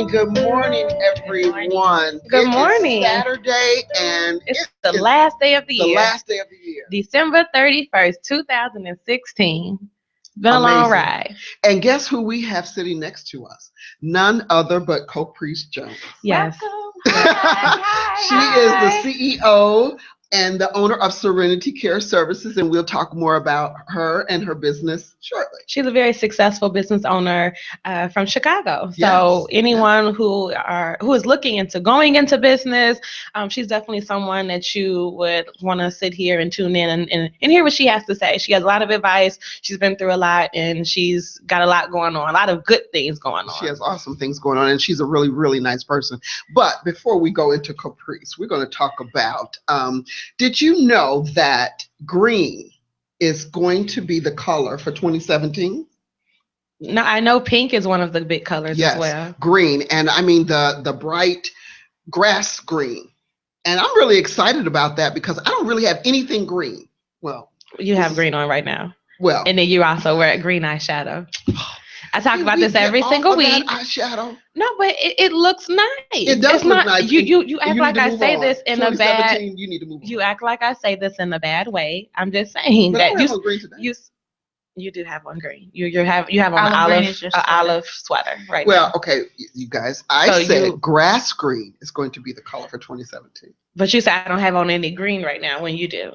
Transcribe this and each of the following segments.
Good morning, everyone. Good morning. It is Saturday, and it's the last day of the year. The last day of the year. December 31st, 2016. Been a long ride. And guess who we have sitting next to us? None other but Co-Priest Jones. Yes. She is the CEO and the owner of Serenity Care Services, and we'll talk more about her and her business shortly. She's a very successful business owner from Chicago. So anyone who is looking into going into business, she's definitely someone that you would want to sit here and tune in and hear what she has to say. She has a lot of advice. She's been through a lot, and she's got a lot going on, a lot of good things going on. She has awesome things going on, and she's a really, really nice person. But before we go into Caprice, we're going to talk about, did you know that green is going to be the color for 2017? No, I know pink is one of the big colors as well. Green, and I mean the bright grass green. And I'm really excited about that because I don't really have anything green. Well, you have green on right now. Well, and then you also wear green eyeshadow. I talk about this every single week. Eyeshadow. No, but it looks nice. It does look nice. You act like I say this in a bad. You need to move on. You act like I say this in a bad way. I'm just saying but that you do have on green. You have on an olive sweater right now. Well, okay, you guys. I said grass green is going to be the color for 2017. But you said I don't have on any green right now when you do.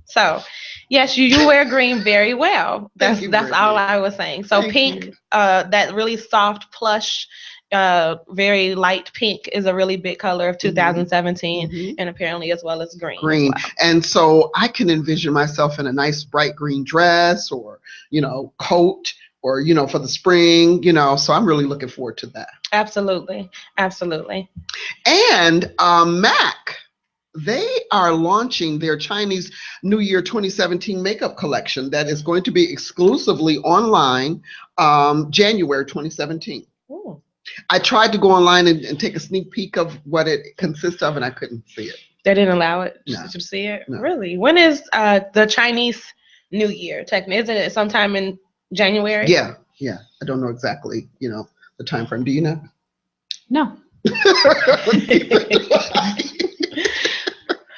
So, yes, you wear green very well. That's all I was saying. So pink, that really soft plush, very light pink is a really big color of 2017, and apparently as well as green. Green, and so I can envision myself in a nice bright green dress, or coat, or for the spring. So I'm really looking forward to that. Absolutely. And MAC. They are launching their Chinese New Year 2017 makeup collection that is going to be exclusively online January 2017. Ooh. I tried to go online and take a sneak peek of what it consists of, and I couldn't see it. They didn't allow it? No. Did you see it? No. Really? When is the Chinese New Year? Technically, isn't it sometime in January? Yeah. I don't know exactly, the time frame. Do you know? No.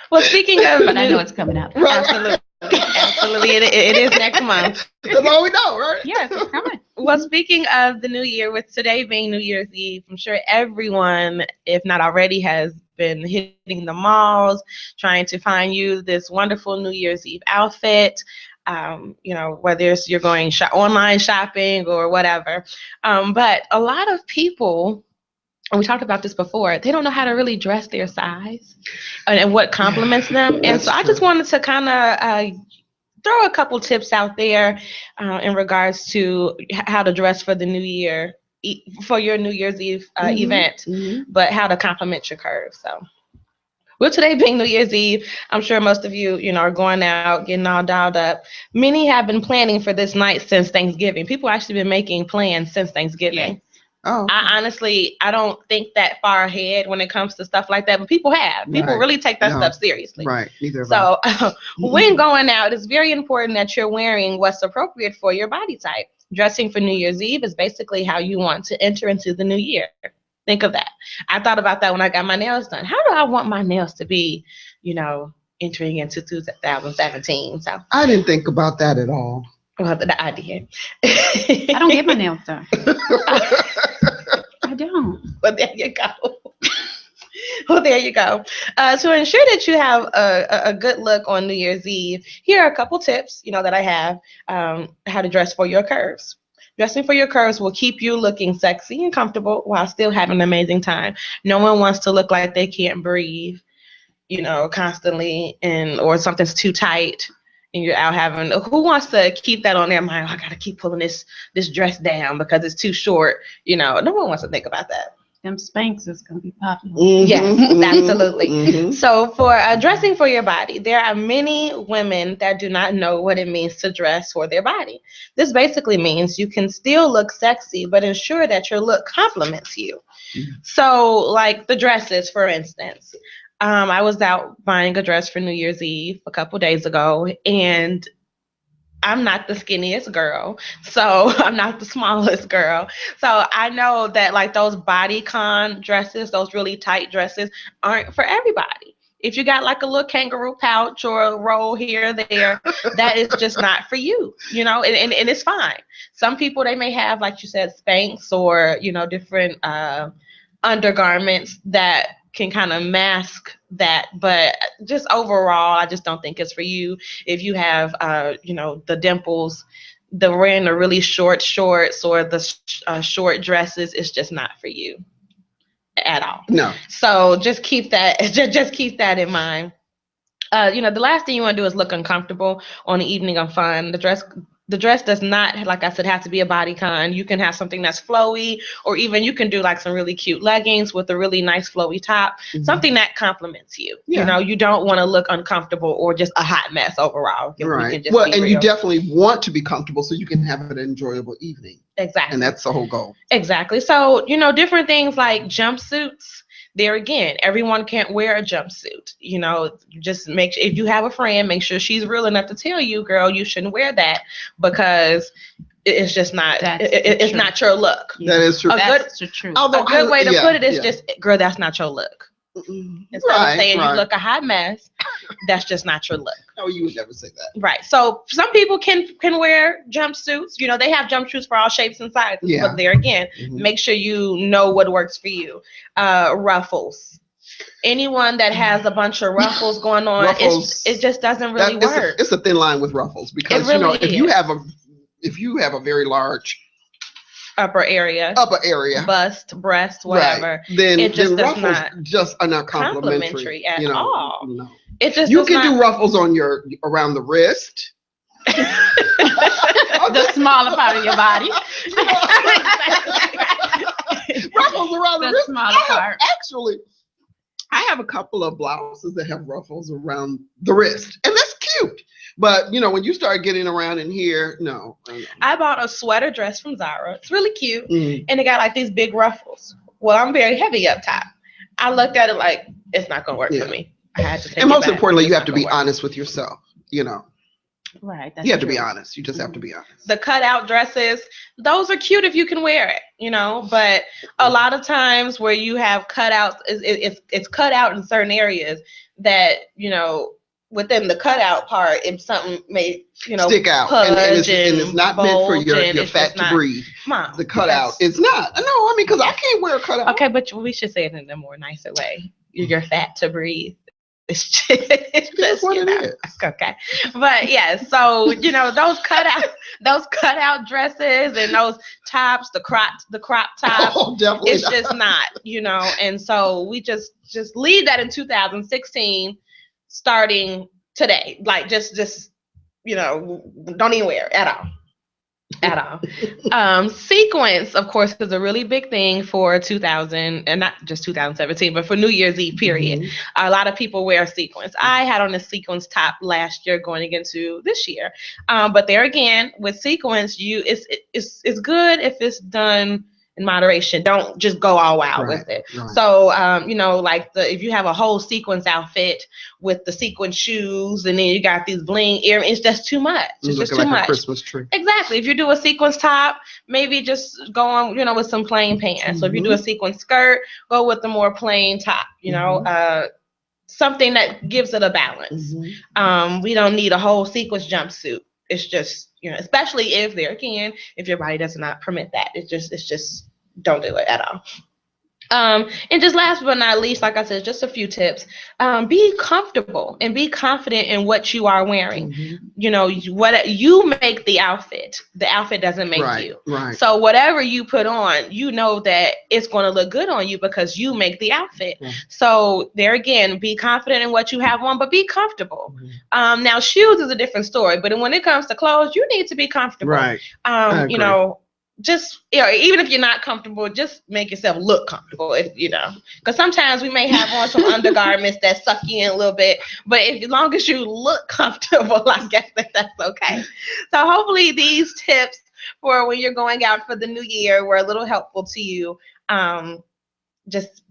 Well, speaking of, but I know it's coming up. Right. Absolutely, it is next month. That's all we know, right? Yes, it's coming. Well, speaking of the New Year, with today being New Year's Eve, I'm sure everyone, if not already, has been hitting the malls, trying to find you this wonderful New Year's Eve outfit. Whether it's you're going online shopping or whatever. But a lot of people, and we talked about this before, they don't know how to really dress their size and what compliments them. And so I just wanted to kind of throw a couple tips out there in regards to how to dress for the new year, for your New Year's Eve event, but how to compliment your curves. So, with today being New Year's Eve, I'm sure most of you, are going out, getting all dialed up. Many have been planning for this night since Thanksgiving. People actually been making plans since Thanksgiving. Yes. Oh. I don't think that far ahead when it comes to stuff like that, but people have. People really take that stuff seriously. Right. Neither of So when going out, it's very important that you're wearing what's appropriate for your body type. Dressing for New Year's Eve is basically how you want to enter into the new year. Think of that. I thought about that when I got my nails done. How do I want my nails to be, entering into 2017? So I didn't think about that at all. Well, I did. I don't get my nails done. I don't. But there you go. Well, there you go. To ensure that you have a good look on New Year's Eve, here are a couple tips, that I have, how to dress for your curves. Dressing for your curves will keep you looking sexy and comfortable while still having an amazing time. No one wants to look like they can't breathe, constantly, or something's too tight. And you're out having, who wants to keep that on their mind? I got to keep pulling this dress down because it's too short. No one wants to think about that. Them Spanx is going to be popular. Yes, absolutely. So for dressing for your body, there are many women that do not know what it means to dress for their body. This basically means you can still look sexy, but ensure that your look complements you. So like the dresses, for instance. I was out buying a dress for New Year's Eve a couple days ago, and I'm not the skinniest girl, so I'm not the smallest girl. So I know that like those bodycon dresses, those really tight dresses aren't for everybody. If you got like a little kangaroo pouch or a roll here or there, that is just not for you, you know, and it's fine. Some people, they may have, like you said, Spanx or, you know, different undergarments that can kind of mask that, but just overall, I just don't think it's for you. If you have, you know, the dimples, the wearing the really short shorts or the short dresses, it's just not for you at all. No. So just keep that, just keep that in mind. You know, the last thing you want to do is look uncomfortable on the evening of fun. The dress does not, like I said, have to be a bodycon. You can have something that's flowy, or even you can do like some really cute leggings with a really nice flowy top, something that complements you. Yeah. You know, you don't want to look uncomfortable or just a hot mess overall. Right. Well, and you definitely want to be comfortable so you can have an enjoyable evening. Exactly. And that's the whole goal. Exactly. So, you know, different things like jumpsuits. There again, everyone can't wear a jumpsuit. You know, just if you have a friend, make sure she's real enough to tell you, girl, you shouldn't wear that because it's just not. It's not your look. That is true. That's the truth. A good way to put it is just, girl, that's not your look. Instead of saying you look a hot mess, that's just not your look. No, you would never say that. Right. So some people can wear jumpsuits. You know, they have jumpsuits for all shapes and sizes. Yeah. But there again, make sure you know what works for you. Ruffles. Anyone that has a bunch of ruffles going on, it just doesn't really work. It's a thin line with ruffles because really, you know, if you have a very large upper area, bust, breast, whatever, right, then ruffles not just are not complimentary at all. No. It just you can do ruffles on around the wrist. The smaller part of your body. Ruffles around the wrist. Smaller part. Actually, I have a couple of blouses that have ruffles around the wrist, and that's cute. But, you know, when you start getting around in here, no. I bought a sweater dress from Zara. It's really cute, and it got like these big ruffles. Well, I'm very heavy up top. I looked at it like, it's not going to work for me. I had to take and most back. importantly, you have to be honest with yourself, you know. Right. You have to be honest. You just have to be honest. The cutout dresses, those are cute if you can wear it, you know, but a lot of times where you have cutouts, it's cut out in certain areas that, you know, within the cutout part, if something may, you know, stick out, and it's not meant for your fat to breathe. Mom, the cutout, it's not. No, I mean, because I can't wear a cutout. Okay, but we should say it in a more nicer way. Your fat to breathe. It's just what it is. Okay, but yeah, so you know those cutout dresses and those tops, the crop top. Oh, definitely it's just not, you know, and so we just leave that in 2016, starting today. Like just you know, don't even wear it at all. Sequence, of course, is a really big thing for 2000, and not just 2017, but for New Year's Eve period. A lot of people wear sequins. I had on a sequins top last year going into this year, but there again, with sequins, it's good if it's done in moderation. Don't just go all out with it. Right. So, you know, like if you have a whole sequins outfit with the sequin shoes, and then you got these bling earrings, it's just too much. It's just too much. A Christmas tree. Exactly. If you do a sequins top, maybe just go on, you know, with some plain pants. So if you do a sequin skirt, go with the more plain top. You know, something that gives it a balance. We don't need a whole sequins jumpsuit. It's just, you know, especially if your body does not permit that. It's just don't do it at all. And just last but not least, like I said, just a few tips. Be comfortable and be confident in what you are wearing. You know, what you make the outfit doesn't make you. Right. So whatever you put on, you know that it's going to look good on you because you make the outfit. So there again, be confident in what you have on, but be comfortable. Now shoes is a different story, but when it comes to clothes, you need to be comfortable. Right. You know, just, you know, even if you're not comfortable, just make yourself look comfortable, if you know, because sometimes we may have on some undergarments that suck you in a little bit, but as long as you look comfortable, I guess that's okay. So hopefully these tips for when you're going out for the new year were a little helpful to you. just,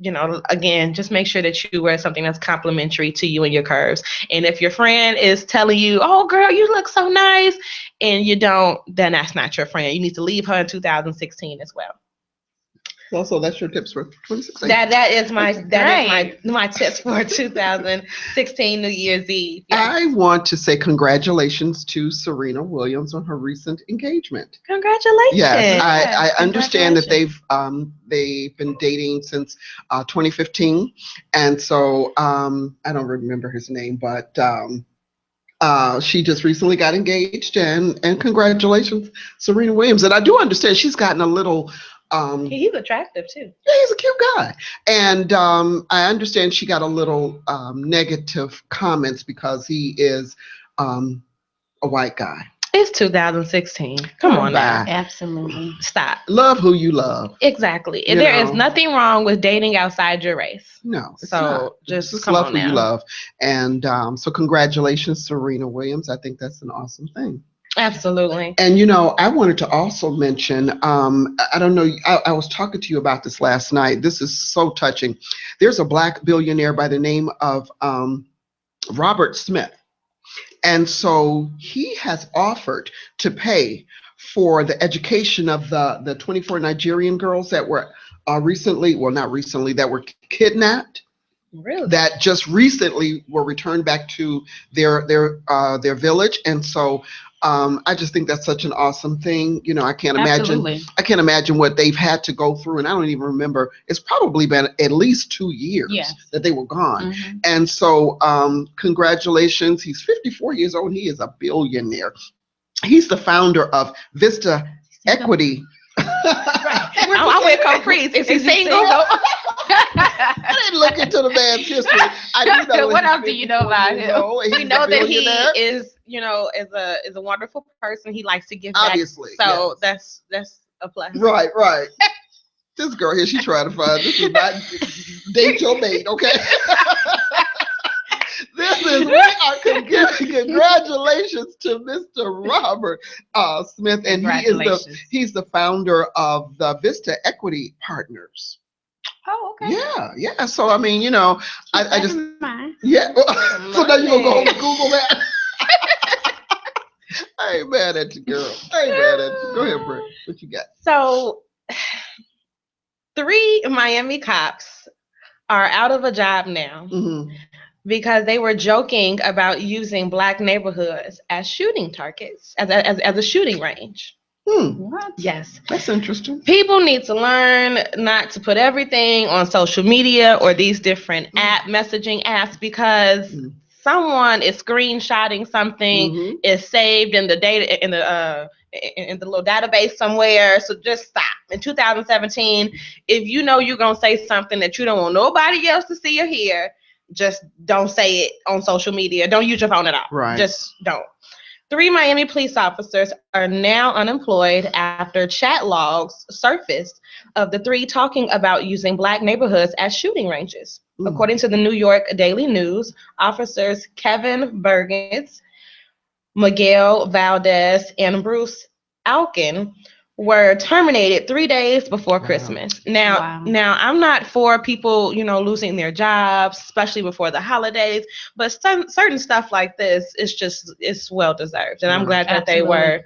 again, just make sure that you wear something that's complimentary to you and your curves. And if your friend is telling you, oh, girl, you look so nice, and you don't, then that's not your friend. You need to leave her in 2016 as well. Also, that's your tips for 2016. That is my tips for 2016 New Year's Eve. Yes. I want to say congratulations to Serena Williams on her recent engagement. Congratulations. Yes, I understand that they've been dating since 2015, and so I don't remember his name, but she just recently got engaged, and congratulations, Serena Williams. And I do understand she's gotten a little. He's attractive too. Yeah, he's a cute guy. And I understand she got a little negative comments because he is a white guy. It's 2016. Come on now. Absolutely. Stop. Love who you love. Exactly. There is nothing wrong with dating outside your race. No. So just come love on who now. you love. And so congratulations, Serena Williams. I think that's an awesome thing. Absolutely. And, I wanted to also mention, I don't know, I was talking to you about this last night. This is so touching. There's a Black billionaire by the name of Robert Smith. And so he has offered to pay for the education of the 24 Nigerian girls that were that were kidnapped. Really? That just recently were returned back to their village. And so I just think that's such an awesome thing. I can't imagine what they've had to go through. And I don't even remember. It's probably been at least 2 years that they were gone. Mm-hmm. And so congratulations. He's 54 years old. He is a billionaire. He's the founder of Vista Equity. I'm with Caprice. Is he single? I didn't look into the man's history. I do know what else do you know about him? We know that he is, is a wonderful person. He likes to give back. Obviously. So yes. that's a plus. Right. This girl here, she's trying to find. This is not date your mate, okay? We are congratulations to Mr. Robert Smith, and he's the founder of the Vista Equity Partners. Oh, okay. Yeah. So I mean, I just yeah. So now you gonna go home and Google that? I ain't mad at you, girl. I ain't mad at you. Go ahead, Brett. What you got? So, 3 Miami cops are out of a job now. Mm-hmm. Because they were joking about using Black neighborhoods as shooting targets, as a shooting range. What? Yes. That's interesting. People need to learn not to put everything on social media or these different messaging apps, because someone is screenshotting something, is saved in the data in the little database somewhere. So just stop. In 2017, if you know you're gonna say something that you don't want nobody else to see or hear, just don't say it on social media. Don't use your phone at all. Right. Just don't. 3 Miami police officers are now unemployed after chat logs surfaced of the 3 talking about using Black neighborhoods as shooting ranges. According to the New York Daily News, officers Kevin Burgess, Miguel Valdez, and Bruce Alkin were terminated 3 days before Christmas. Now I'm not for people, losing their jobs, especially before the holidays, but certain stuff like this it's well deserved. And I'm glad that they were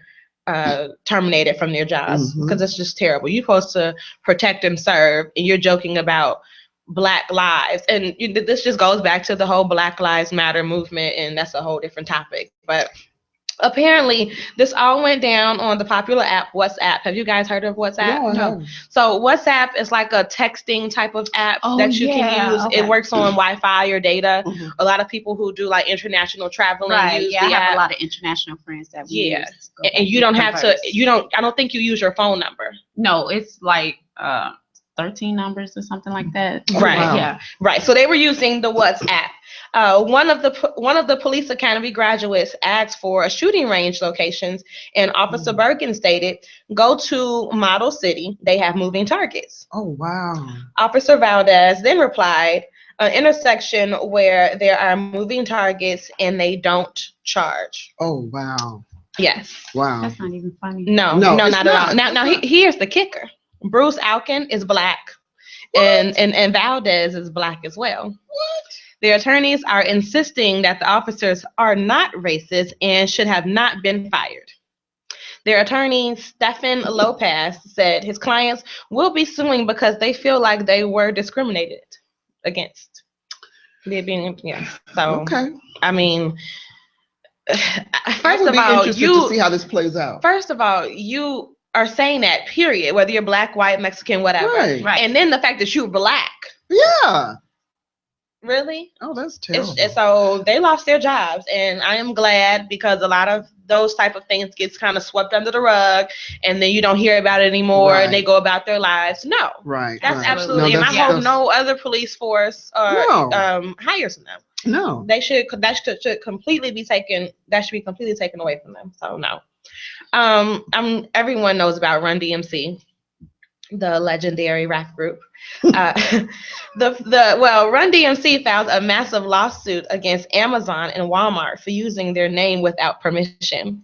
terminated from their jobs, because it's just terrible. You're supposed to protect and serve, and you're joking about Black lives. And this just goes back to the whole Black Lives Matter movement, and that's a whole different topic. But apparently, this all went down on the popular app WhatsApp. Have you guys heard of WhatsApp? No. So WhatsApp is like a texting type of app that you can use. Okay. It works on Wi-Fi or data. A lot of people who do like international traveling use the app. I have a lot of international friends that we use. And you don't have to. I don't think you use your phone number. No, it's like 13 numbers or something like that. Right. Wow. Yeah. Right. So they were using the WhatsApp. One of the police academy graduates asked for a shooting range locations, and Officer Bergen stated, "Go to Model City. They have moving targets." Oh, wow. Officer Valdez then replied, "An intersection where there are moving targets and they don't charge." Oh, wow. Yes. Wow. That's not even funny. No, not at all. Now, here's the kicker. Bruce Alkin is Black, and Valdez is Black as well. What? Their attorneys are insisting that the officers are not racist and should have not been fired. Their attorney, Stephen Lopez, said his clients will be suing because they feel like they were discriminated against. They're being, So, Okay. I mean, I would be interested to see how this plays out. First of all, you are saying that, period, whether you're Black, white, Mexican, whatever. Right. And then the fact that you're Black. Yeah. Really? Oh, that's terrible. So they lost their jobs, and I am glad, because a lot of those type of things gets kind of swept under the rug, and then you don't hear about it anymore, and they go about their lives. No. Right. That's absolutely. And I hope no other police force hires them. No. They should completely be taken. That should be completely taken away from them. So no. Everyone knows about Run DMC, the legendary rap group. Run DMC filed a massive lawsuit against Amazon and Walmart for using their name without permission.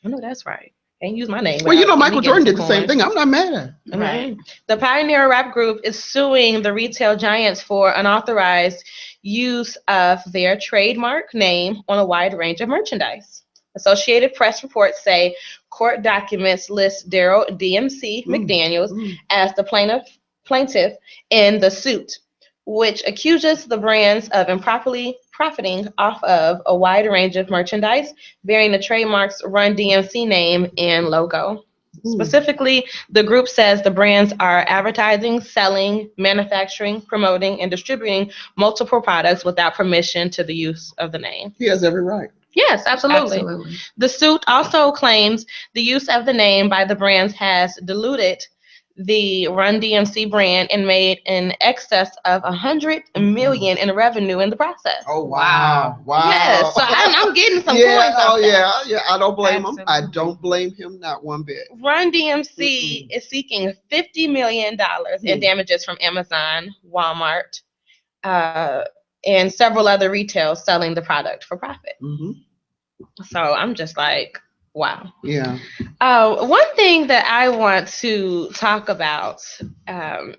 I know that's right. Can't use my name. Well, Michael Jordan did the same thing. I'm not mad at it. Right. The Pioneer Rap Group is suing the retail giants for unauthorized use of their trademark name on a wide range of merchandise. Associated Press reports say court documents list Daryl DMC McDaniels as the plaintiff in the suit, which accuses the brands of improperly profiting off of a wide range of merchandise bearing the trademark's Run DMC name and logo. Specifically, the group says the brands are advertising, selling, manufacturing, promoting, and distributing multiple products without permission to the use of the name. He has every right. Yes, absolutely. The suit also claims the use of the name by the brands has diluted the Run DMC brand and made in excess of $100 million in revenue in the process. Oh wow! Yes, so I'm getting some coins. Oh yeah. I don't blame him. I don't blame him, not one bit. Run DMC is seeking $50 million in damages from Amazon, Walmart, and several other retailers selling the product for profit. So I'm just like, wow. Yeah. One thing that I want to talk about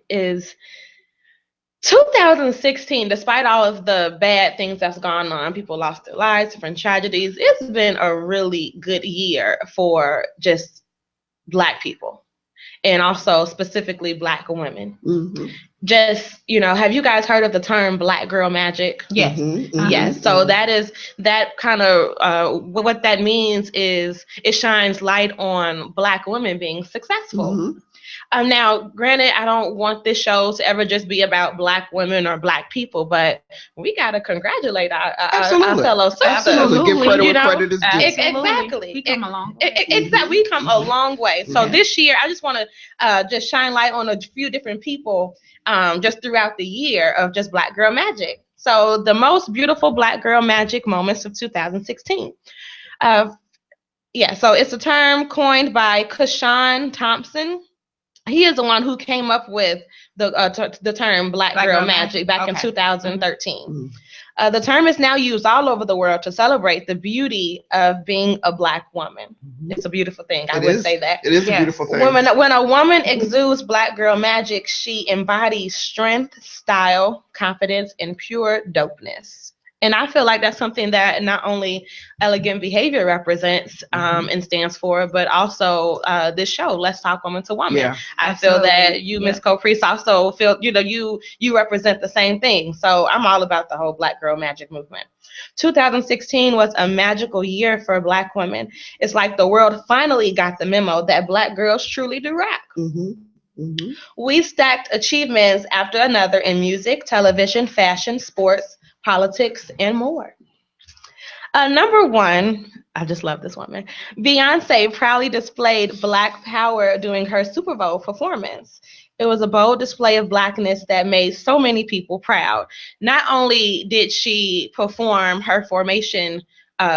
is 2016, despite all of the bad things that's gone on, people lost their lives, different tragedies, it's been a really good year for just Black people, and also specifically Black women. Just, have you guys heard of the term Black girl magic? Yes. Yes. So that kind of, what that means is it shines light on Black women being successful. Now, granted, I don't want this show to ever just be about Black women or Black people, but we got to congratulate our fellow sisters. Absolutely. Give credit where credit is due. Exactly. We come a long way. Exactly. We come a long way. So this year, I just want to just shine light on a few different people just throughout the year of just Black girl magic. So the most beautiful Black girl magic moments of 2016. So it's a term coined by Kashawn Thompson. He is the one who came up with the term Black girl magic back in 2013. The term is now used all over the world to celebrate the beauty of being a Black woman. It's a beautiful thing. I would say that. It is a beautiful thing. When a woman exudes Black girl magic, she embodies strength, style, confidence, and pure dopeness. And I feel like that's something that not only Elegant Behavior represents and stands for, but also this show, Let's Talk Woman to Woman. Yeah, I feel that you, Miss Caprice, also feel, you represent the same thing. So I'm all about the whole Black girl magic movement. 2016 was a magical year for Black women. It's like the world finally got the memo that Black girls truly do rock. We stacked achievements after another in music, television, fashion, sports, politics, and more. Number one, I just love this woman. Beyonce proudly displayed Black power during her Super Bowl performance. It was a bold display of Blackness that made so many people proud. Not only did she perform her Formation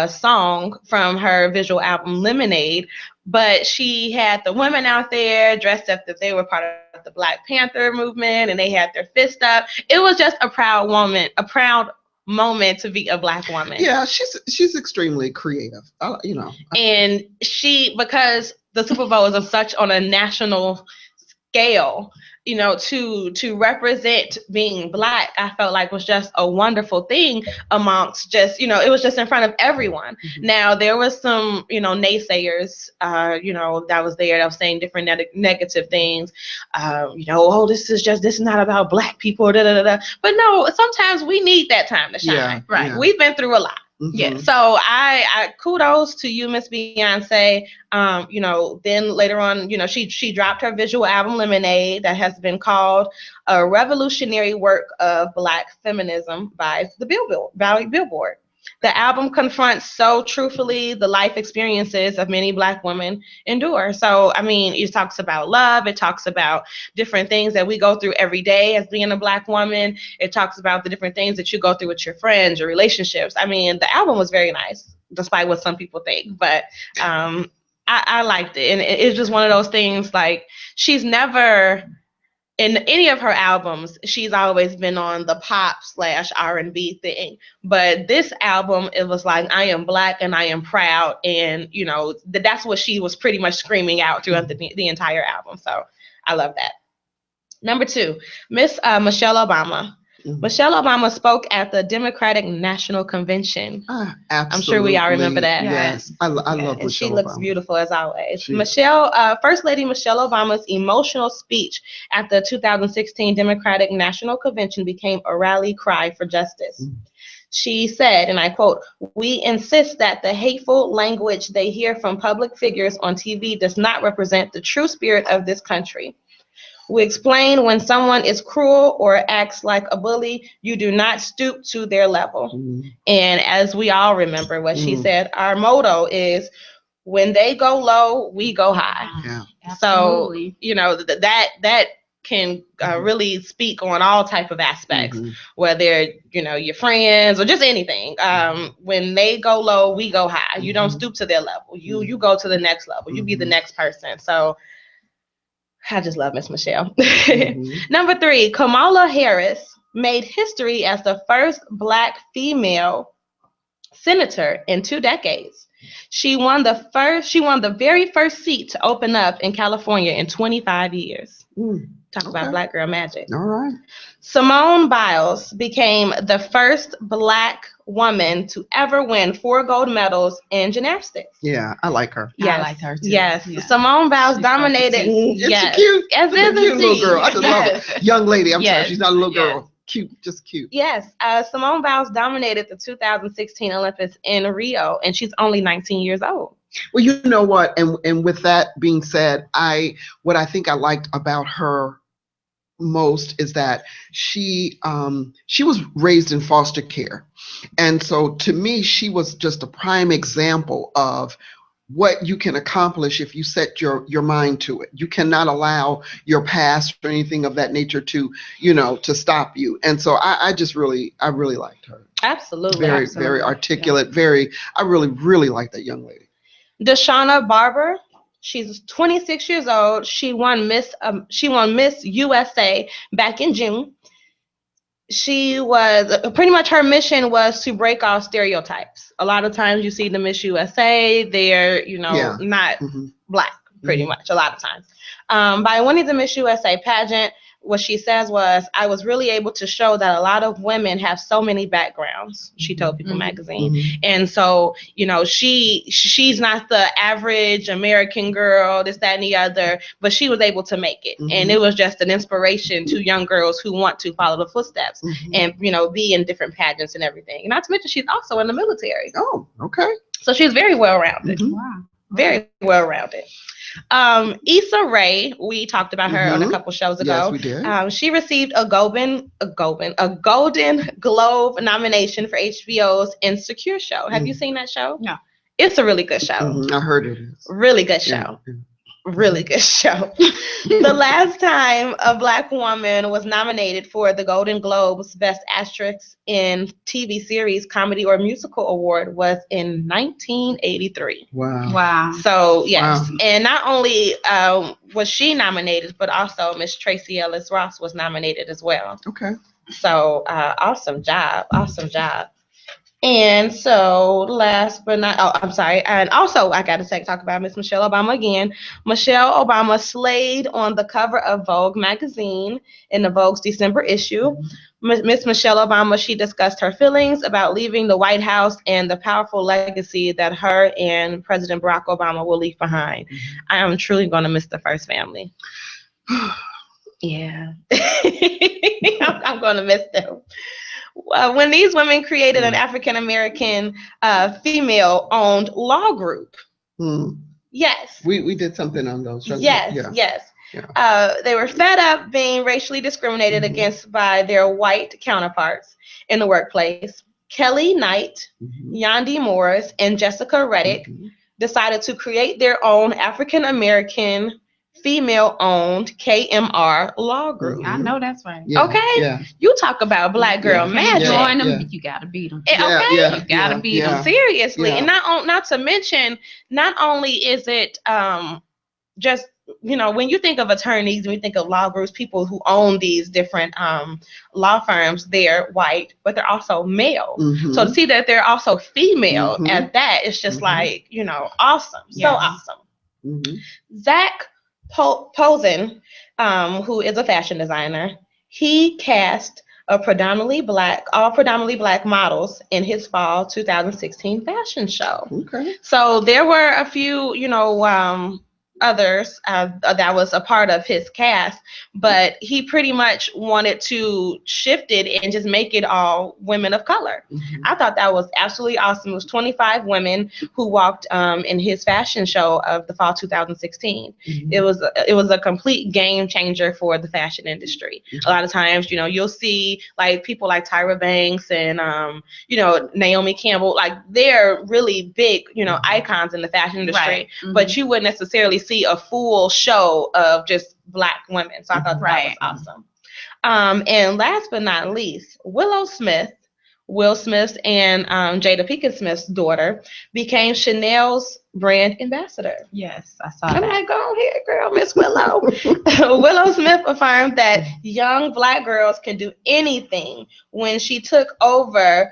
song from her visual album Lemonade, but she had the women out there dressed up that they were part of the Black Panther movement, and they had their fist up. It was just a proud moment to be a Black woman. Yeah, she's extremely creative. And because the Super Bowl is on a national scale, to represent being Black, I felt like was just a wonderful thing amongst just, it was just in front of everyone. Now, there was some, naysayers, that was there that was saying different negative things, oh, this is not about Black people, da, da, da, da. But no, sometimes we need that time to shine. Yeah, right. yeah. We've been through a lot. Yeah. So I kudos to you, Miss Beyonce. Then later on, she dropped her visual album Lemonade that has been called a revolutionary work of Black feminism by the Billboard. The album confronts so truthfully the life experiences of many Black women endure. So, I mean, it talks about love. It talks about different things that we go through every day as being a Black woman. It talks about the different things that you go through with your friends, your relationships. I mean, the album was very nice, despite what some people think. But I liked it. And it's just one of those things, like, she's never... in any of her albums, she's always been on the pop/R&B thing. But this album, it was like, I am Black and I am proud. And, that's what she was pretty much screaming out throughout the entire album. So I love that. Number 2, Miss Michelle Obama. Michelle Obama spoke at the Democratic National Convention. Absolutely. I'm sure we all remember that. Yes, I love Michelle Obama. And she looks beautiful as always. First Lady Michelle Obama's emotional speech at the 2016 Democratic National Convention became a rally cry for justice. She said, and I quote, "We insist that the hateful language they hear from public figures on TV does not represent the true spirit of this country. We explain when someone is cruel or acts like a bully, you do not stoop to their level." And as we all remember what she said, our motto is, when they go low, we go high. Yeah. Absolutely. So, that can really speak on all type of aspects, whether, your friends or just anything. When they go low, we go high. You don't stoop to their level. You go to the next level. You be the next person. So I just love Miss Michelle. Number 3, Kamala Harris made history as the first Black female senator in 2 decades. She won the very first seat to open up in California in 25 years. Talk about Black girl magic. All right. Simone Biles became the first Black woman to ever win 4 gold medals in gymnastics. Yeah, I like her. Yeah, I like her too. Yes, Yeah. Simone Biles dominated. She's cute. As She's a isn't cute little she? girl. I just love her. Young lady. I'm sorry, she's not a little Yes. girl. Cute, just cute. Yes, Simone Biles dominated the 2016 Olympics in Rio, and she's only 19 years old. Well, you know what? And with that being said, what I think I liked about her most is that she was raised in foster care, and so to me she was just a prime example of what you can accomplish if you set your mind to it. You cannot allow your past or anything of that nature to stop you. And so I really liked her. Absolutely. Very articulate. I really like that young lady. Deshauna Barber. She's 26 years old. She won Miss USA back in June. She was pretty much, her mission was to break off stereotypes. A lot of times you see the Miss USA, they're not Black, pretty much a lot of times. By winning the Miss USA pageant, what she says was, "I was really able to show that a lot of women have so many backgrounds," she told People magazine. And so, she's not the average American girl, this, that, and the other, but she was able to make it. And it was just an inspiration to young girls who want to follow the footsteps and, be in different pageants and everything. And not to mention, she's also in the military. Oh, okay. So she's very well-rounded. Wow. Very well-rounded. Issa Rae, we talked about her on a couple shows ago. Yes, we did. She received a Golden Globe nomination for HBO's Insecure show. Have you seen that show? No. It's a really good show. I heard it is. Really good show. Yeah. Really good show. The last time a Black woman was nominated for the Golden Globes Best Actress in TV Series, Comedy, or Musical Award was in 1983. Wow. So, yes. Wow. And not only was she nominated, but also Miss Tracee Ellis Ross was nominated as well. Okay. So, awesome job. Awesome job. And so, last but not, oh, I'm sorry. And also, I got to talk about Miss Michelle Obama again. Michelle Obama slayed on the cover of Vogue magazine in the Vogue's December issue. Miss Michelle Obama, she discussed her feelings about leaving the White House and the powerful legacy that her and President Barack Obama will leave behind. I am truly going to miss the first family. Yeah. I'm going to miss them. When these women created an African-American female-owned law group. Yes. We did something on those. Yes, yeah. yes. Yeah. They were fed up being racially discriminated against by their white counterparts in the workplace. Kelly Knight, Yandi Morris, and Jessica Reddick decided to create their own African-American female-owned KMR law group. I know that's right. Yeah, okay? Yeah. You talk about black girl magic. Join them, you gotta beat them. Okay? You gotta beat them. Seriously. And not to mention, not only is it just, when you think of attorneys, when you think of law groups, people who own these different law firms, they're white, but they're also male. So to see that they're also female at that, it's just like, awesome. So awesome. Zach Posen, who is a fashion designer, he cast all predominantly black models in his fall 2016 fashion show. Okay. So there were a few, others that was a part of his cast, but he pretty much wanted to shift it and just make it all women of color. I thought that was absolutely awesome. It was 25 women who walked in his fashion show of the fall 2016. It was a complete game changer for the fashion industry. A lot of times, you'll see like people like Tyra Banks and Naomi Campbell, like they're really big, icons in the fashion industry, but you wouldn't necessarily see a full show of just black women. So I thought that was awesome. And last but not least, Will Smith's and Jada Pinkett Smith's daughter became Chanel's brand ambassador. Yes, I saw that. I'm like, go ahead, girl, Miss Willow. Willow Smith affirmed that young black girls can do anything when she took over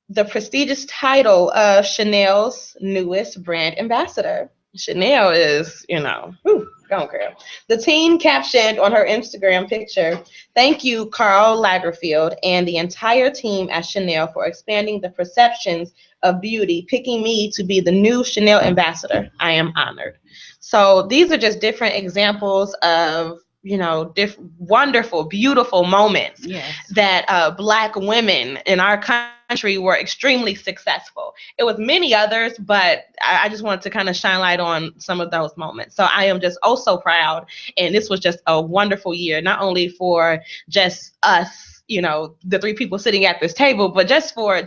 the prestigious title of Chanel's newest brand ambassador. Chanel is, don't care. The teen captioned on her Instagram picture, "Thank you, Karl Lagerfeld and the entire team at Chanel for expanding the perceptions of beauty, picking me to be the new Chanel ambassador. I am honored." So these are just different examples of, wonderful, beautiful moments that black women in our country were extremely successful. It was many others, but I just wanted to kind of shine light on some of those moments. So I am just so proud. And this was just a wonderful year, not only for just us, the three people sitting at this table, but just for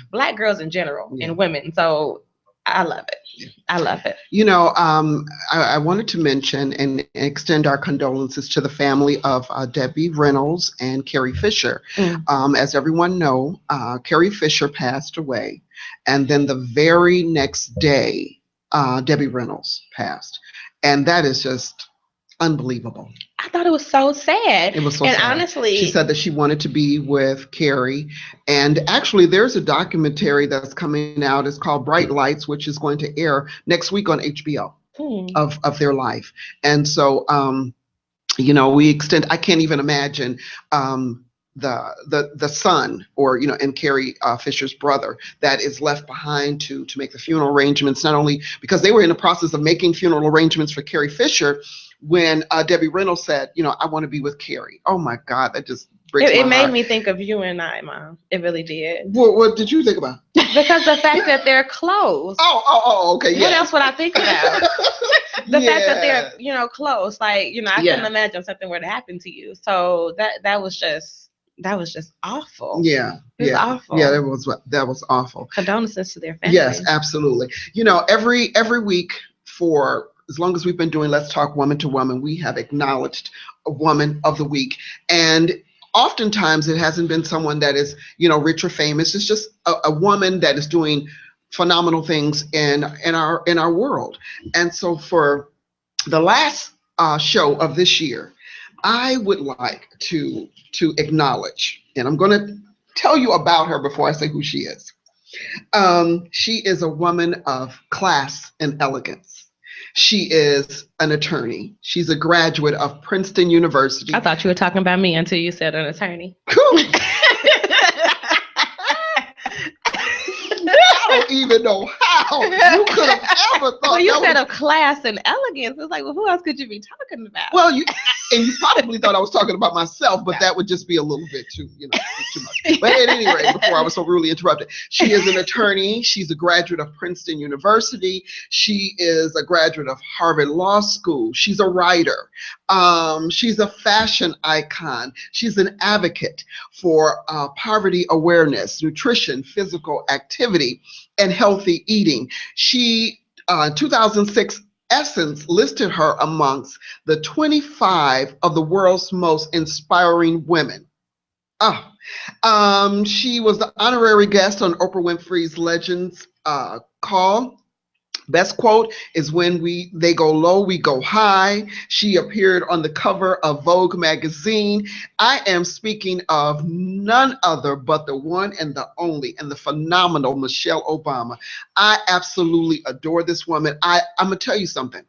black girls in general and women. So I love it. I love it. I wanted to mention and extend our condolences to the family of Debbie Reynolds and Carrie Fisher. As everyone know, Carrie Fisher passed away, and then the very next day, Debbie Reynolds passed, and that is just unbelievable. I thought it was so sad. It was so sad. And honestly, she said that she wanted to be with Carrie. And actually, there's a documentary that's coming out. It's called Bright Lights, which is going to air next week on HBO of their life. And so, we extend. I can't even imagine the son, or and Carrie Fisher's brother, that is left behind to make the funeral arrangements. Not only because they were in the process of making funeral arrangements for Carrie Fisher, when Debbie Reynolds said, I want to be with Carrie. Oh my God, that just breaks my heart. It made me think of you and I, Mom. It really did. What did you think about? Because the fact that they're close. Oh, okay. Yeah. What else would I think about? The fact that they're, close. Like, I couldn't imagine something were to happen to you. So that was just awful. Yeah. It was awful. Yeah, that was awful. Condolences to their family. Yes, absolutely. Every week for as long as we've been doing Let's Talk Woman to Woman, we have acknowledged a woman of the week. And oftentimes it hasn't been someone that is, rich or famous. It's just a woman that is doing phenomenal things in our world. And so for the last show of this year, I would like to acknowledge, and I'm going to tell you about her before I say who she is. She is a woman of class and elegance. She is an attorney. She's a graduate of Princeton University. I thought you were talking about me until you said an attorney. Cool. I don't even know how you could have ever thought. Well, you that said was... of class and elegance. It's like, well, who else could you be talking about? Well, you probably thought I was talking about myself, but that would just be a little bit too much. But at any rate, before I was so rudely interrupted, she is an attorney. She's a graduate of Princeton University. She is a graduate of Harvard Law School. She's a writer. She's a fashion icon. She's an advocate for poverty awareness, nutrition, physical activity, and healthy eating. She, 2006, Essence listed her amongst the 25 of the world's most inspiring women. She was the honorary guest on Oprah Winfrey's Legends call. Best quote is when they go low, we go high. She appeared on the cover of Vogue magazine. I am speaking of none other but the one and the only and the phenomenal Michelle Obama. I absolutely adore this woman. I'm going to tell you something.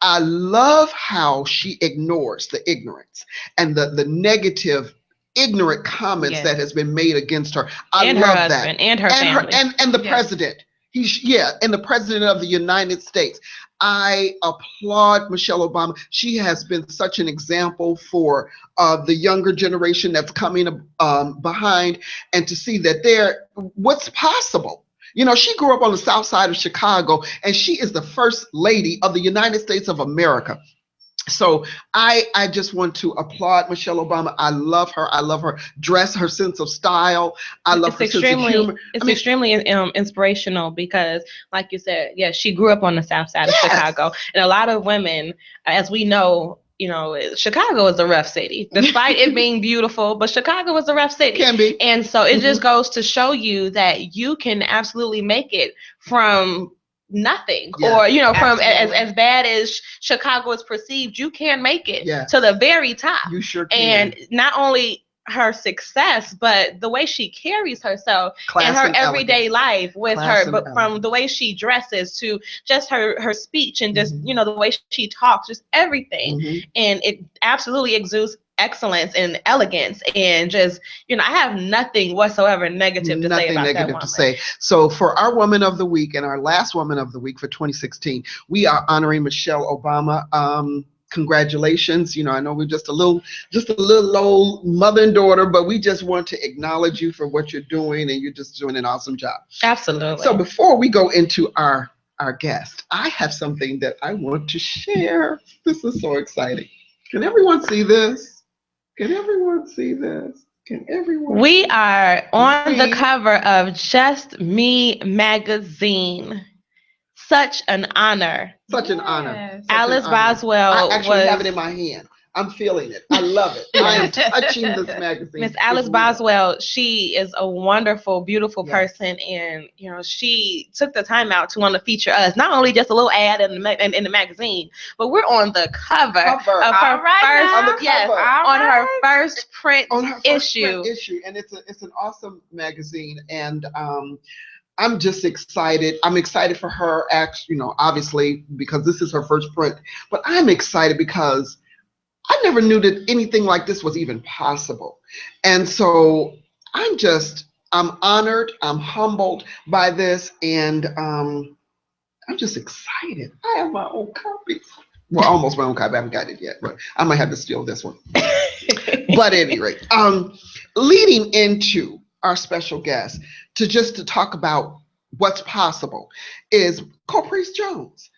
I love how she ignores the ignorance and the negative, ignorant comments that has been made against her. I and love her husband that. And her family. And the president. And the president of the United States. I applaud Michelle Obama. She has been such an example for the younger generation that's coming behind, and to see that what's possible. You know, she grew up on the south side of Chicago, and she is the first lady of the United States of America. So I just want to applaud Michelle Obama. I love her. I love her dress, her sense of style. I love her sense of humor. It's extremely inspirational because, like you said, she grew up on the south side of Chicago. And a lot of women, as we know, Chicago is a rough city, despite it being beautiful, but Chicago is a rough city. Can be. And so it just goes to show you that you can absolutely make it from nothing, or from as bad as Chicago is perceived, you can make it to the very top. You sure can. And not only her success, but the way she carries herself in her everyday life with her, but from the way she dresses to just her speech and just the way she talks, just everything. And it absolutely exudes excellence and elegance, and just I have nothing whatsoever negative to say about that woman. So for our Woman of the Week and our last Woman of the Week for 2016, we are honoring Michelle Obama. Congratulations. I know we're just a little old mother and daughter, but we just want to acknowledge you for what you're doing, and you're just doing an awesome job. Absolutely. So before we go into our guest, I have something that I want to share. This is so exciting. Can everyone see this? Can everyone see this? Can everyone? We are on the cover of Just Me magazine. Such an honor. Such an honor. Alice Boswell. I actually have it in my hand. I'm feeling it. I love it. I am touching this magazine. Miss Alice Boswell, she is a wonderful, beautiful person, and she took the time out to want to feature us. Not only just a little ad in the magazine, but we're on the cover of her first print issue. And it's an awesome magazine, and I'm just excited. I'm excited for her, obviously, because this is her first print. But I'm excited because I never knew that anything like this was even possible. And so I'm honored. I'm humbled by this. And I'm just excited. I have my own copy. Well, almost my own copy. I haven't got it yet, but I might have to steal this one. But at any rate, leading into our special guest to talk about what's possible is Caprice Jones.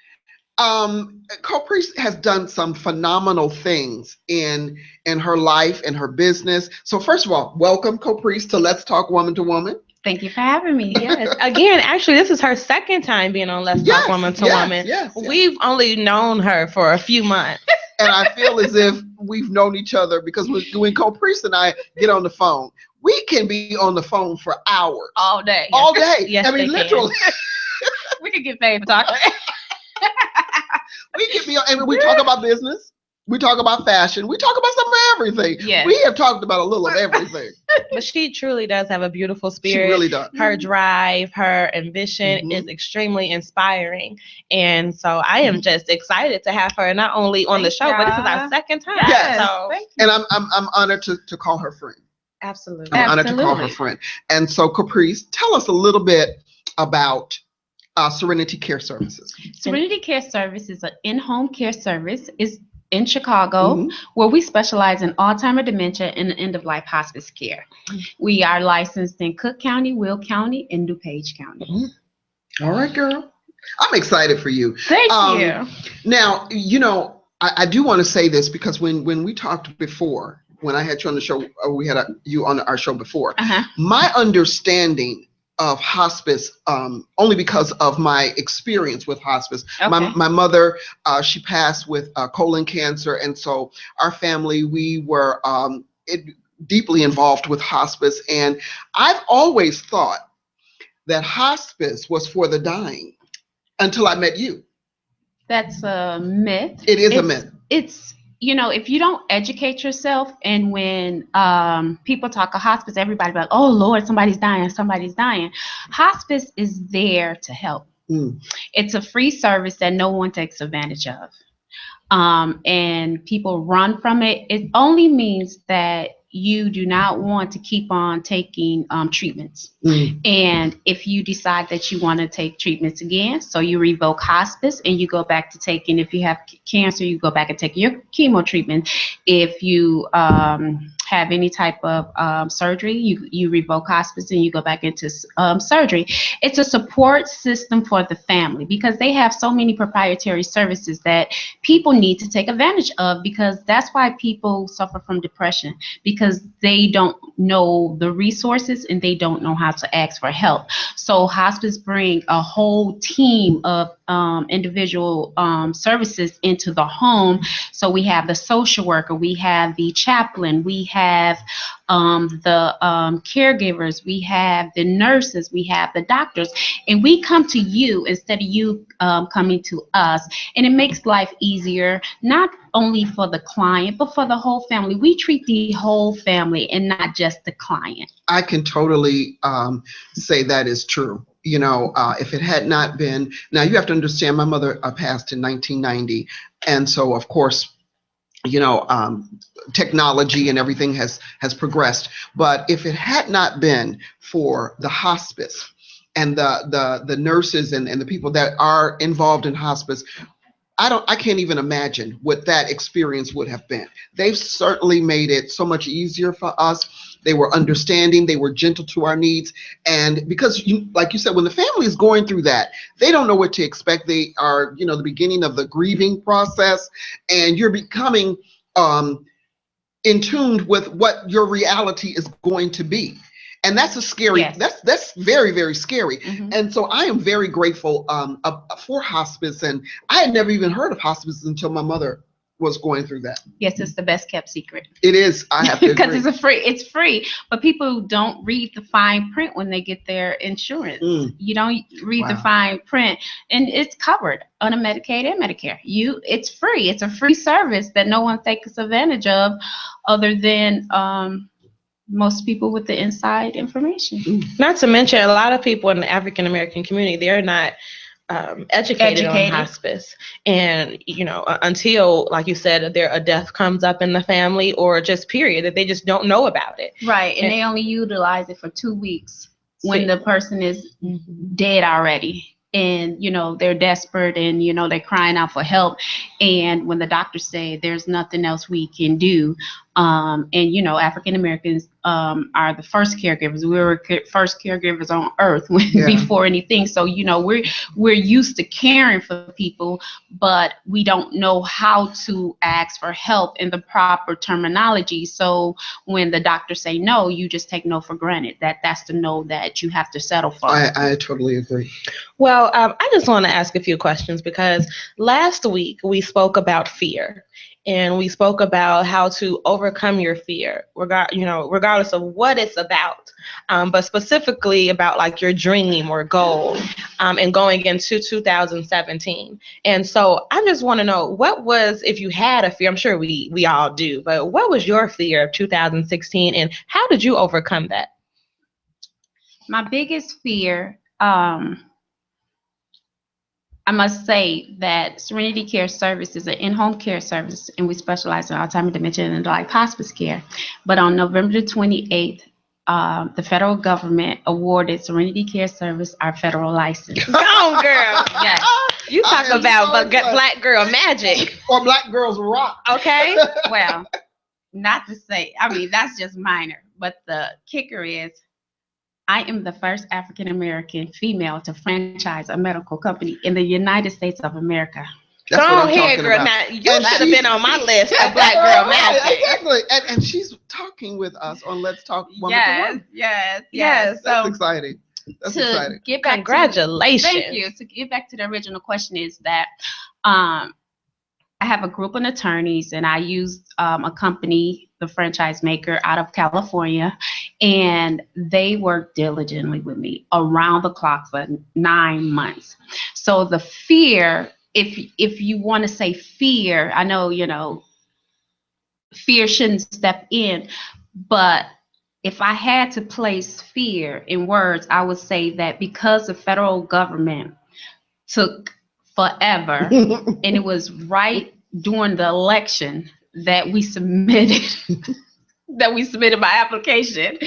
Caprice has done some phenomenal things in her life and her business. So first of all, welcome Caprice to Let's Talk Woman to Woman. Thank you for having me. Yes. Again, actually, this is her second time being on Let's Talk Woman to Woman. Yes. We've only known her for a few months. And I feel as if we've known each other because when Caprice and I get on the phone, we can be on the phone for hours. All day. All day. Yes, I mean, literally. We could get paid for talking. We can be on, and we talk about business. We talk about fashion. We talk about some of everything. Yes. We have talked about a little of everything. But she truly does have a beautiful She spirit. really does. Her drive, her ambition is extremely inspiring. And so I am just excited to have her not only on the show, but this is our second time. Yes. So Thank you. And I'm honored to call her friend. absolutely. I'm honored to call her friend. And so, Caprice, tell us a little bit about Serenity Care Services. Serenity Care Service is an in-home care service. It's in Chicago, where we specialize in Alzheimer's, dementia, and end-of-life hospice care. We are licensed in Cook County, Will County, and DuPage County. All right, girl. I'm excited for you. Thank you. Now, you know, I do want to say this because when we talked before, when I had you on the show, we had you on our show before, my understanding of hospice, only because of my experience with hospice. Okay. My mother, she passed with colon cancer, and so our family, we were deeply involved with hospice, and I've always thought that hospice was for the dying until I met you. That's a myth. It is a myth. It's, you know, if you don't educate yourself, and when people talk of hospice, everybody be like, oh Lord, somebody's dying, somebody's dying. Hospice is there to help. It's a free service that no one takes advantage of. And people run from it. It only means that you do not want to keep on taking treatments. And if you decide that you want to take treatments again, so you revoke hospice and you go back to taking, if you have cancer, you go back and take your chemo treatment. If you have any type of surgery, you revoke hospice and you go back into surgery. It's a support system for the family because they have so many proprietary services that people need to take advantage of, because that's why people suffer from depression, because they don't know the resources and they don't know how to ask for help. So hospice bring a whole team of individual services into the home. So we have the social worker, we have the chaplain, we have the caregivers, we have the nurses, we have the doctors, and we come to you instead of you coming to us. And it makes life easier, not only for the client, but for the whole family. We treat the whole family and not just the client. I can totally say that is true. You know, if it had not been, now you have to understand, my mother passed in 1990. And so, of course, you know, technology and everything has progressed. But if it had not been for the hospice and the nurses and the people that are involved in hospice, I can't even imagine what that experience would have been. They've certainly made it so much easier for us. They were understanding, they were gentle to our needs. And because, like you said, when the family is going through that, they don't know what to expect. They are, you know, the beginning of the grieving process, and you're becoming in tune with what your reality is going to be. And that's a scary, that's very, very scary. And so I am very grateful for hospice. And I had never even heard of hospice until my mother was going through that. Yes, it's the best kept secret. It is. I have to agree. Because it's free, but people don't read the fine print when they get their insurance. You don't read the fine print, and it's covered under Medicaid and Medicare. It's free. It's a free service that no one takes advantage of, other than most people with the inside information. Not to mention, a lot of people in the African American community, they're not educated on hospice. And, you know, until, like you said, a death comes up in the family, or just period, that they just don't know about it. Right. And they only utilize it for 2 weeks when the person is dead already. And, you know, they're desperate, and, you know, they're crying out for help. And when the doctors say there's nothing else we can do, and, you know, African Americans are the first caregivers. We were first caregivers on earth before anything. So, you know, we're used to caring for people, but we don't know how to ask for help in the proper terminology. So when the doctors say no, you just take no for granted. That's the no that you have to settle for. I totally agree. Well, I just want to ask a few questions, because last week we spoke about fear. And we spoke about how to overcome your fear, regardless of what it's about. but specifically about like your dream or goal, and going into 2017. And so I just want to know, what was, if you had a fear, I'm sure we all do, but what was your fear of 2016 and how did you overcome that? My biggest fear, I must say that Serenity Care Service is an in-home care service, and we specialize in Alzheimer's, dementia, and like hospice care. But on November 28th, the federal government awarded Serenity Care Service our federal license. Go on, girl. Yes. You talk about black girl magic. Or black girls rock. Okay. Well, not to say, I mean, that's just minor. But the kicker is, I am the first African-American female to franchise a medical company in the United States of America. That's Go ahead, girl. Now, you should have been on my list of Black Girl Magic. Exactly. And she's talking with us on Let's Talk Woman to Woman. Yes. That's exciting. That's exciting. Get back Congratulations. Thank you. To get back to the original question is that I have a group of attorneys, and I used a company, the franchise maker out of California, and they worked diligently with me around the clock for 9 months. So the fear, if you want to say fear, I know, fear shouldn't step in, but if I had to place fear in words, I would say that because the federal government took forever, and it was right during the election that we submitted my application,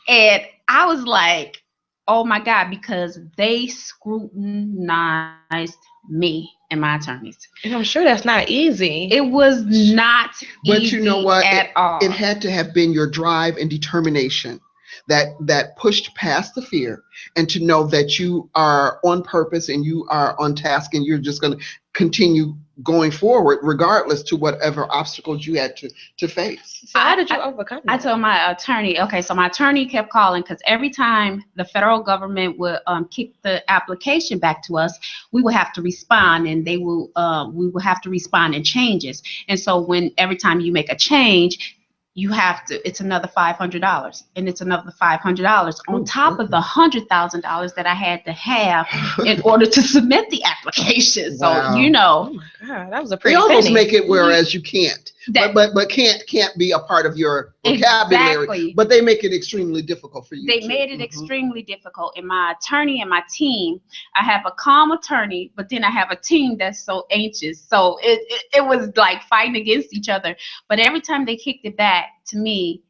and I was like, oh my God, because they scrutinized me and my attorneys. And I'm sure that's not easy. It was not but easy you know what? At all. It had to have been your drive and determination that pushed past the fear, and to know that you are on purpose and you are on task, and you're just going to continue going forward regardless to whatever obstacles you had to face. So how did you overcome that? I told my attorney, so my attorney kept calling, because every time the federal government would kick the application back to us, we would have to respond, and we would have to respond in changes. And so every time you make a change, you have to, it's another $500, and it's another $500 on top of the $100,000 that I had to have in order to submit the application. Wow. So, oh my God, that was a pretty they almost penny. make it whereas you can't, but can't be a part of your vocabulary. Exactly. But they make it extremely difficult for you. They made it extremely difficult. And my attorney and my team, I have a calm attorney, but then I have a team that's so anxious. So it was like fighting against each other. But every time they kicked it back to me,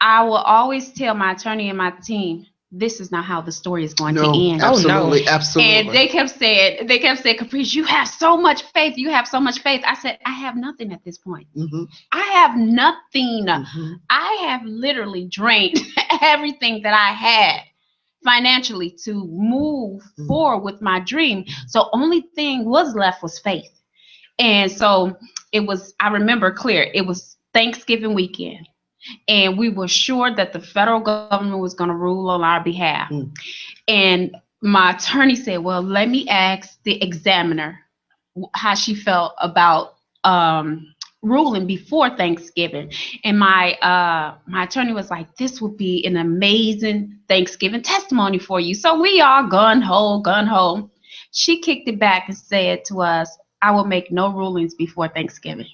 I will always tell my attorney and my team, this is not how the story is going to end. Absolutely, absolutely. And they kept saying, Caprice, you have so much faith. You have so much faith. I said, I have nothing at this point. I have nothing. I have literally drained everything that I had financially to move forward with my dream. So only thing was left was faith. And so I remember clear, it was Thanksgiving weekend. And we were sure that the federal government was going to rule on our behalf. And my attorney said, well, let me ask the examiner how she felt about ruling before Thanksgiving. And my attorney was like, this would be an amazing Thanksgiving testimony for you. So we all gun ho. She kicked it back and said to us, I will make no rulings before Thanksgiving.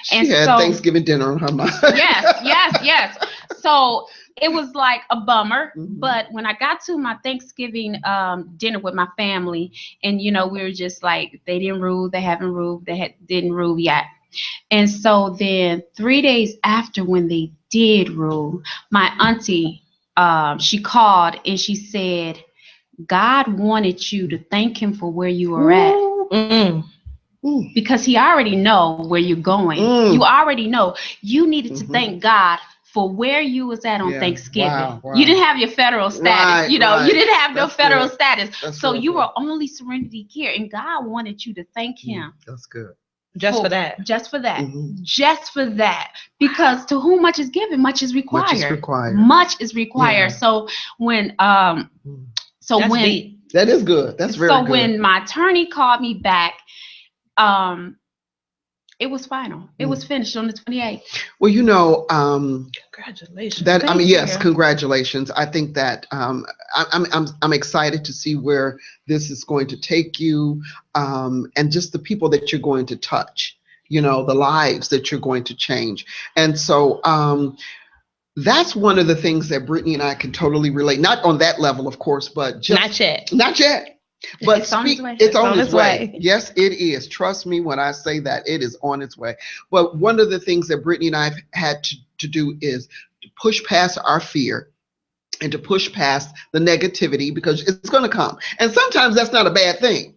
She had Thanksgiving dinner on her mind. Yes. So it was like a bummer. But when I got to my Thanksgiving dinner with my family, and we were just like, they didn't rule, they haven't ruled, didn't rule yet. And so then 3 days after when they did rule, my auntie, she called and she said, God wanted you to thank him for where you were at. Because he already know where you're going. You already know. You needed to thank God for where you was at on Thanksgiving. Wow. You didn't have your federal status. You didn't have no federal status. So you were only Serenity Care, and God wanted you to thank him. That's good. Just for that. Just for that. Because to whom much is given, much is required. Much is required. Yeah. So when deep. That is good. That's very good. So when my attorney called me back, It was final. It was finished on the 28th. Well, Congratulations. Yes, congratulations. I think that I'm excited to see where this is going to take you, and just the people that you're going to touch. The lives that you're going to change, and so that's one of the things that Brittany and I can totally relate. Not on that level, of course, but just not yet. But it's on its way. It's on its way. Yes, it is. Trust me when I say that it is on its way. But one of the things that Brittany and I have had to do is to push past our fear and to push past the negativity, because it's going to come. And sometimes that's not a bad thing.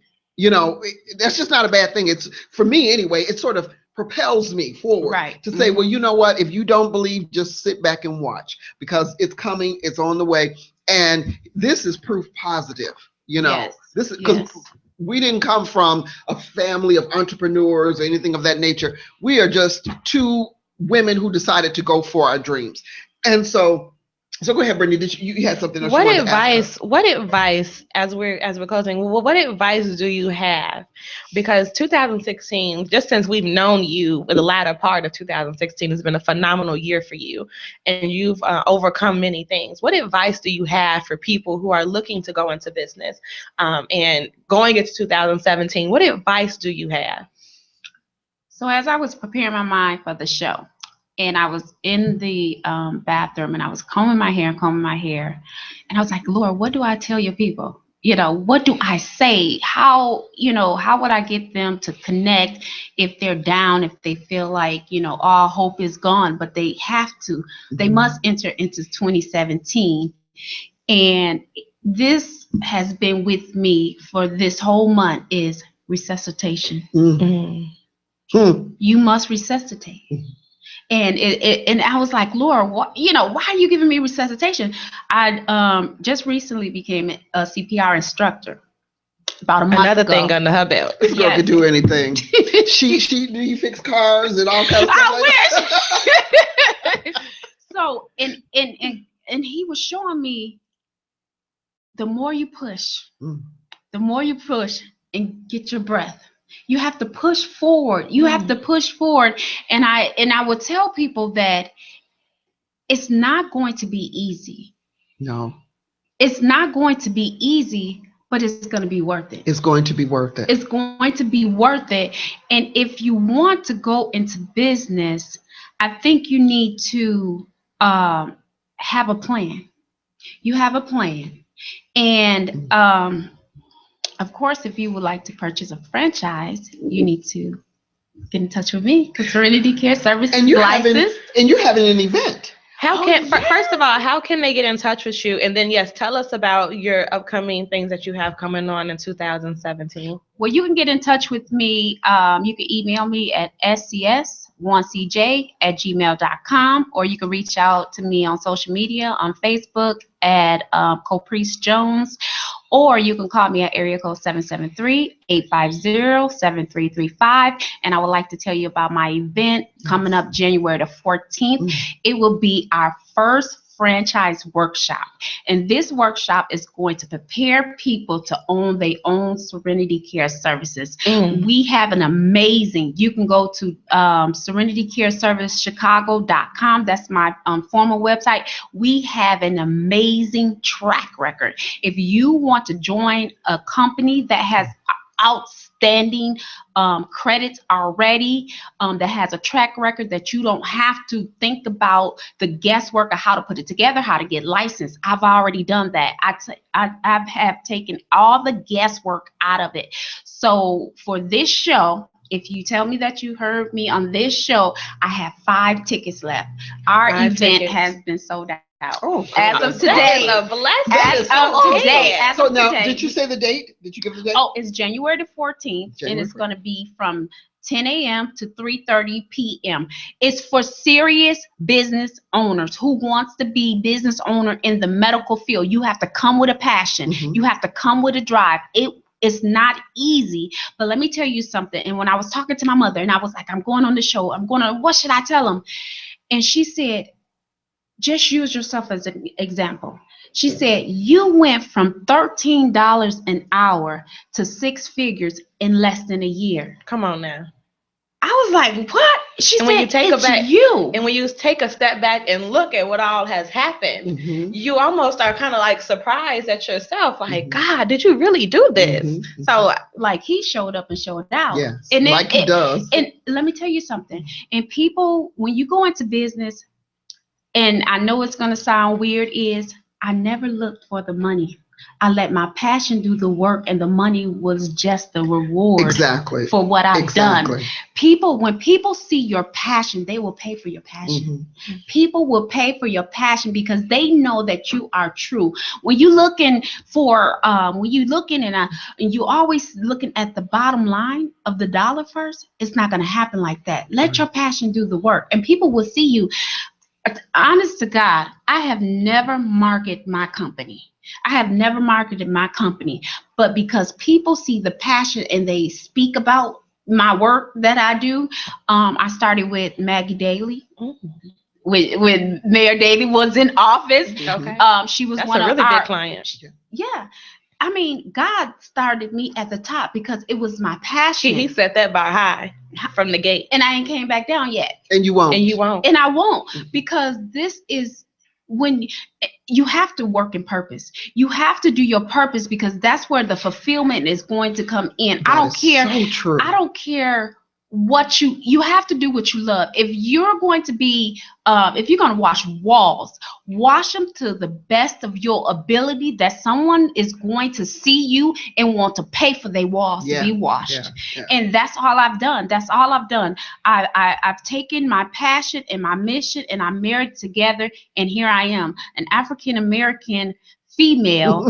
That's just not a bad thing. It's, for me anyway, it sort of propels me forward to say, well, you know what? If you don't believe, just sit back and watch, because it's coming. It's on the way. And this is proof positive. This is because we didn't come from a family of entrepreneurs or anything of that nature. We are just two women who decided to go for our dreams. And so go ahead, Brittany. You had something else? What advice, as we're closing, what advice do you have? Because 2016, just since we've known you, the latter part of 2016 has been a phenomenal year for you, and you've overcome many things. What advice do you have for people who are looking to go into business, and going into 2017? What advice do you have? So as I was preparing my mind for the show, and I was in the bathroom, and I was combing my hair, and I was like, Lord, what do I tell your people? What do I say? How would I get them to connect if they're down, if they feel like, all hope is gone, but they have to, they must enter into 2017. And this has been with me for this whole month, is resuscitation. You must resuscitate. And I was like, Lord, why are you giving me resuscitation? I just recently became a CPR instructor about a month ago. Another thing under her belt. This girl can do anything. she do you fix cars and all kinds of stuff? I wish. So and he was showing me, the more you push and get your breath. You have to push forward. You have to push forward. And I would tell people that it's not going to be easy. No. It's not going to be easy, but it's going to be worth it. It's going to be worth it. It's going to be worth it. And if you want to go into business, I think you need to have a plan. You have a plan. And of course, if you would like to purchase a franchise, you need to get in touch with me, because Serenity Care Service is licensed. And you're having an event. First of all, how can they get in touch with you? And then, yes, tell us about your upcoming things that you have coming on in 2017. Well, you can get in touch with me. You can email me at scs1cj@gmail.com, or you can reach out to me on social media, on Facebook at Caprice Jones, or you can call me at area code 773-850-7335. And I would like to tell you about my event coming up January the 14th. It will be our first franchise workshop. And this workshop is going to prepare people to own their own Serenity Care services. We have an amazing, you can go to serenitycareservicechicago.com. That's my formal website. We have an amazing track record. If you want to join a company that has outstanding credits already, that has a track record, that you don't have to think about the guesswork of how to put it together, how to get licensed. I've already done that. I have taken all the guesswork out of it. So for this show, if you tell me that you heard me on this show, I have 5 tickets left. Our event has been sold out. As of today. So now, did you say the date? Did you give the date? Oh, it's January the 14th, and it's going to be from 10 a.m. to 3:30 p.m. It's for serious business owners who wants to be business owner in the medical field. You have to come with a passion. You have to come with a drive. It's not easy, but let me tell you something. And when I was talking to my mother, and I was like, I'm going on the show. What should I tell them? And she said, just use yourself as an example. She said, you went from $13 an hour to 6 figures in less than a year. Come on now. I was like, what? She And said, when you take it's a back, you. and when you take a step back and look at what all has happened, you almost are kind of like surprised at yourself, like, God, did you really do this? So, like, he showed up and showed out. Yes, and like he does. And let me tell you something. And people, when you go into business, and I know it's going to sound weird, is I never looked for the money. I let my passion do the work, and the money was just the reward for what I've done. When people see your passion, they will pay for your passion. People will pay for your passion because they know that you are true. When you looking for, when you looking and you always looking at the bottom line of the dollar first, it's not going to happen like that. Let your passion do the work, and people will see you. Honest to God, I have never marketed my company. But because people see the passion and they speak about my work that I do, I started with Maggie Daly. When Mayor Daley was in office, she was one of our really big clients. Yeah. I mean, God started me at the top because it was my passion. He set that bar high from the gate. And I ain't came back down yet. And you won't. And I won't, because this is when you have to work in purpose. You have to do your purpose, because that's where the fulfillment is going to come in. I don't care. So true. I don't care what you have to do what you love. If you're going to be if you're going to wash them to the best of your ability, that someone is going to see you and want to pay for their walls to be washed. And that's all I've done. I've taken my passion and my mission, and I married together, and here I am, an African American female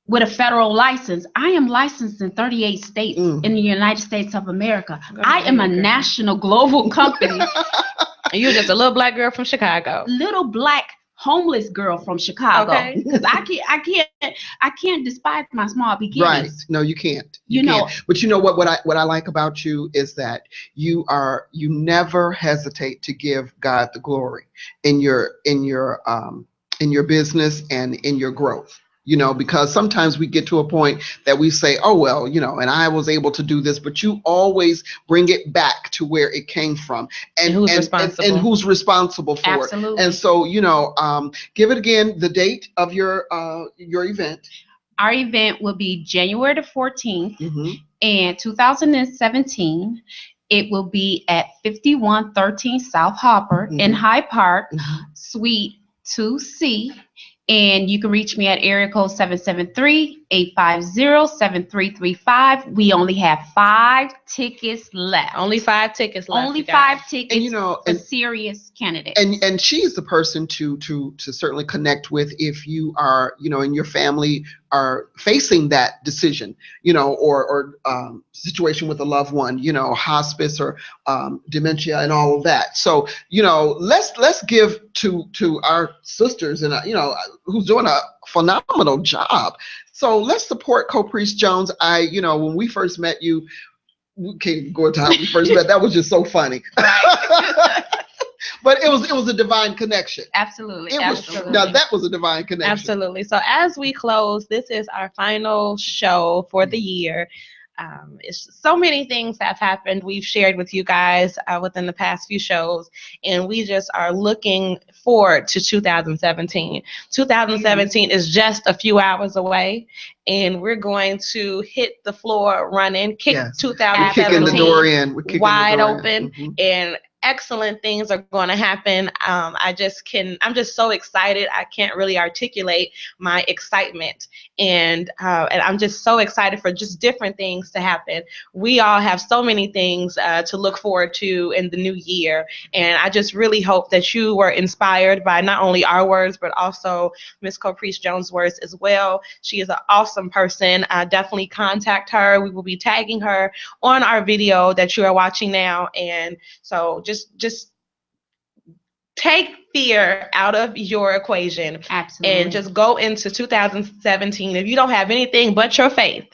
with a federal license. I am licensed in 38 states in the United States of America. I am a national global company. And you're just a little black girl from Chicago. Little black homeless girl from Chicago. Because I can't despise my small beginnings. Right. No, you can't. You can't. But you know what I like about you is that you never hesitate to give God the glory in your business and in your growth. Because sometimes we get to a point that we say, oh, well, and I was able to do this, but you always bring it back to where it came from and who's responsible for it. And so, give it again, the date of your event. Our event will be January the 14th in 2017. It will be at 5113 South Harper in Hyde Park, Suite 2C. And you can reach me at area code 773-850-7335. We only have 5 tickets left. Only 5 tickets left. Only 5 tickets for serious candidates. And she's the person to certainly connect with if you are, and your family are facing that decision, or situation with a loved one, hospice or dementia and all of that. So, let's give to our sisters and who's doing a phenomenal job. So let's support Co-Priest Jones. When we first met you, we can't go into how we first met. That was just so funny. But it was a divine connection. Absolutely. Now that was a divine connection. Absolutely. So as we close, this is our final show for the year. It's so many things have happened. We've shared with you guys within the past few shows, and we just are looking forward to 2017. 2017 is just a few hours away, and we're going to hit the floor running, kick 2017 kicking the door in. wide open, and excellent things are going to happen. I'm just so excited. I can't really articulate my excitement. And I'm just so excited for just different things to happen. We all have so many things to look forward to in the new year. And I just really hope that you were inspired by not only our words, but also Miss Co-Priest Jones' words as well. She is an awesome person. Definitely contact her. We will be tagging her on our video that you are watching now. And so just take fear out of your equation. Absolutely. And just go into 2017. If you don't have anything but your faith,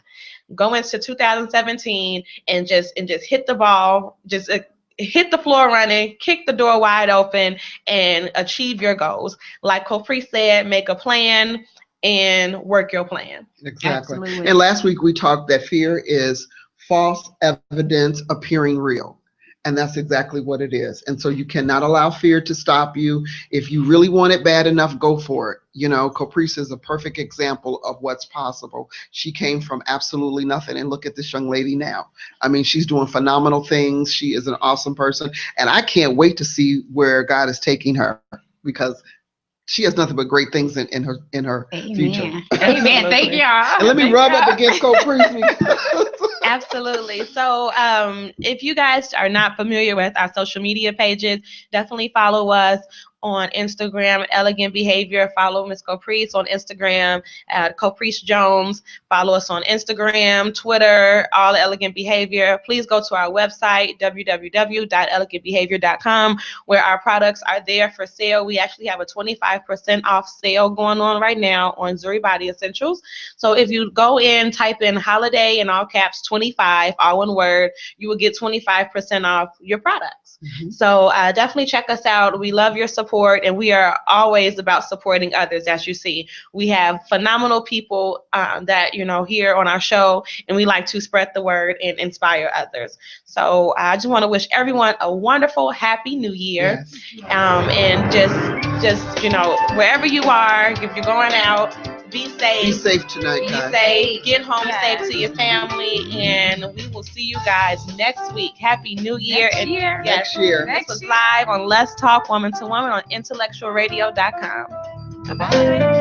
go into 2017 and just hit the ball, just hit the floor running, kick the door wide open, and achieve your goals. Like Co-Priest said, make a plan and work your plan. Exactly. Absolutely. And last week we talked that fear is false evidence appearing real. And that's exactly what it is. And so you cannot allow fear to stop you. If you really want it bad enough, go for it. You know, Caprice is a perfect example of what's possible. She came from absolutely nothing. And look at this young lady now. I mean, she's doing phenomenal things. She is an awesome person. And I can't wait to see where God is taking her, because she has nothing but great things in her Amen. future. Amen. Thank y'all. And let me rub up against Caprice. Absolutely. So if you guys are not familiar with our social media pages, definitely follow us on Instagram, Elegant Behavior. Follow Miss Caprice on Instagram at Caprice Jones. Follow us on Instagram, Twitter, All Elegant Behavior. Please go to our website, www.elegantbehavior.com, where our products are there for sale. We actually have a 25% off sale going on right now on Zuri Body Essentials. So if you go in, type in holiday in all caps 25, all one word, you will get 25% off your products. Mm-hmm. So definitely check us out. We love your support, and we are always about supporting others. As you see, we have phenomenal people that, you know, here on our show, and we like to spread the word and inspire others. So I just want to wish everyone a wonderful, happy New Year. Yes. And just, you know, wherever you are, if you're going out, be safe. Be safe tonight, guys. Be safe. Get home safe to your family, and we will see you guys next week. Happy New Year. Next year. This was live on Let's Talk Woman to Woman on IntellectualRadio.com. Bye-bye.